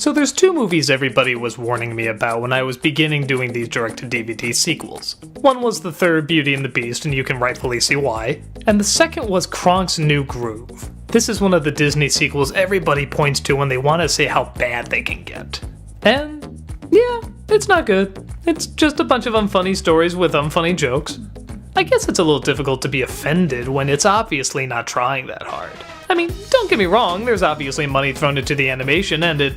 So there's two movies everybody was warning me about when I was beginning doing these direct-to-DVD sequels. One was the third Beauty and the Beast, and you can rightfully see why. And the second was Kronk's New Groove. This is one of the Disney sequels everybody points to when they want to say how bad they can get. And yeah, it's not good. It's just a bunch of unfunny stories with unfunny jokes. I guess it's a little difficult to be offended when it's obviously not trying that hard. I mean, don't get me wrong, there's obviously money thrown into the animation and it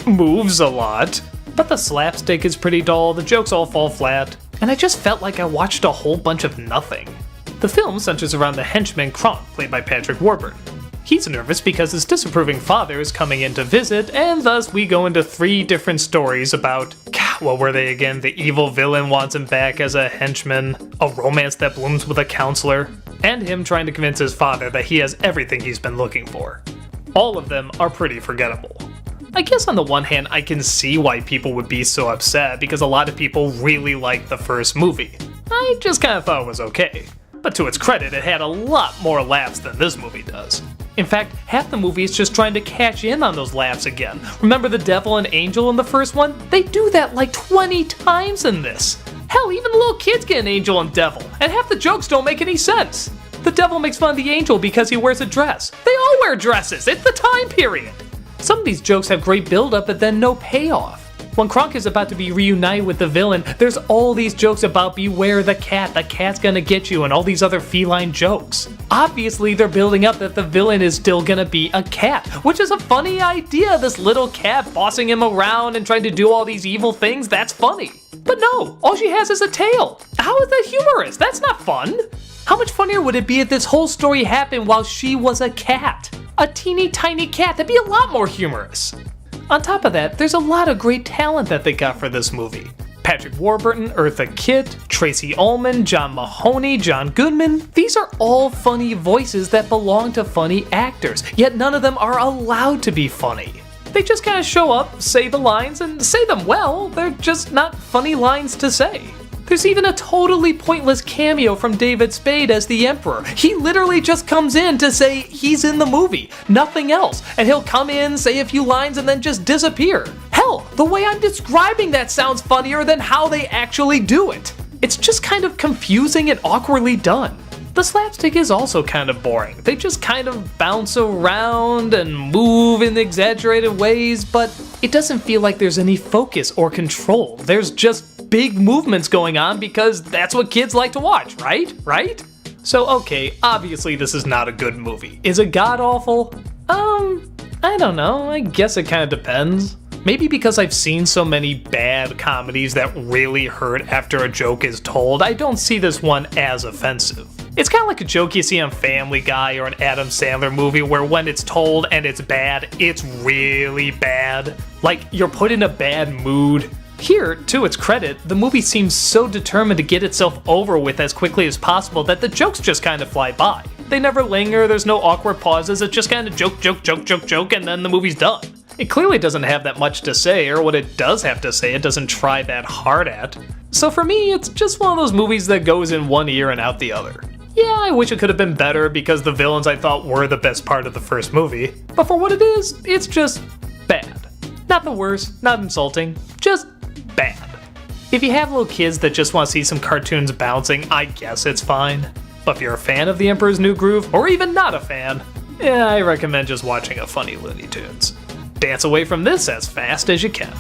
moves a lot. But the slapstick is pretty dull, the jokes all fall flat, and I just felt like I watched a whole bunch of nothing. The film centers around the henchman Kronk, played by Patrick Warburton. He's nervous because his disapproving father is coming in to visit, and thus we go into 3 different stories about, what were they again? The evil villain wants him back as a henchman, a romance that blooms with a counselor, and him trying to convince his father that he has everything he's been looking for. All of them are pretty forgettable. I guess on the one hand, I can see why people would be so upset because a lot of people really liked the first movie. I just kind of thought it was okay. But to its credit, it had a lot more laughs than this movie does. In fact, half the movie is just trying to catch in on those laughs again. Remember the devil and angel in the first one? They do that like 20 times in this. Hell, even little kids get an angel and devil, and half the jokes don't make any sense. The devil makes fun of the angel because he wears a dress. They all wear dresses, it's the time period. Some of these jokes have great build-up but then no payoff. When Kronk is about to be reunited with the villain, there's all these jokes about beware the cat's gonna get you, and all these other feline jokes. Obviously, they're building up that the villain is still gonna be a cat, which is a funny idea, this little cat bossing him around and trying to do all these evil things, that's funny. But no, all she has is a tail. How is that humorous? That's not fun. How much funnier would it be if this whole story happened while she was a cat? A teeny tiny cat, that'd be a lot more humorous. On top of that, there's a lot of great talent that they got for this movie. Patrick Warburton, Eartha Kitt, Tracy Ullman, John Mahoney, John Goodman. These are all funny voices that belong to funny actors, yet none of them are allowed to be funny. They just kind of show up, say the lines, and say them well, they're just not funny lines to say. There's even a totally pointless cameo from David Spade as the Emperor. He literally just comes in to say he's in the movie, nothing else, and he'll come in, say a few lines, and then just disappear. Hell, the way I'm describing that sounds funnier than how they actually do it. It's just kind of confusing and awkwardly done. The slapstick is also kind of boring. They just kind of bounce around and move in exaggerated ways, but it doesn't feel like there's any focus or control. There's just big movements going on because that's what kids like to watch, right? So okay, obviously this is not a good movie. Is it god-awful? I don't know, I guess it kind of depends. Maybe because I've seen so many bad comedies that really hurt after a joke is told, I don't see this one as offensive. It's kind of like a joke you see on Family Guy or an Adam Sandler movie where when it's told and it's bad, it's really bad. Like, you're put in a bad mood. Here, to its credit, the movie seems so determined to get itself over with as quickly as possible that the jokes just kind of fly by. They never linger, there's no awkward pauses, it's just kind of joke, and then the movie's done. It clearly doesn't have that much to say, or what it does have to say, it doesn't try that hard at. So for me, it's just one of those movies that goes in one ear and out the other. Yeah, I wish it could have been better because the villains I thought were the best part of the first movie, but for what it is, it's just bad. Not the worst, not insulting, just bad. If you have little kids that just want to see some cartoons bouncing, I guess it's fine. But if you're a fan of The Emperor's New Groove, or even not a fan, I recommend just watching a funny Looney Tunes. Dance away from this as fast as you can.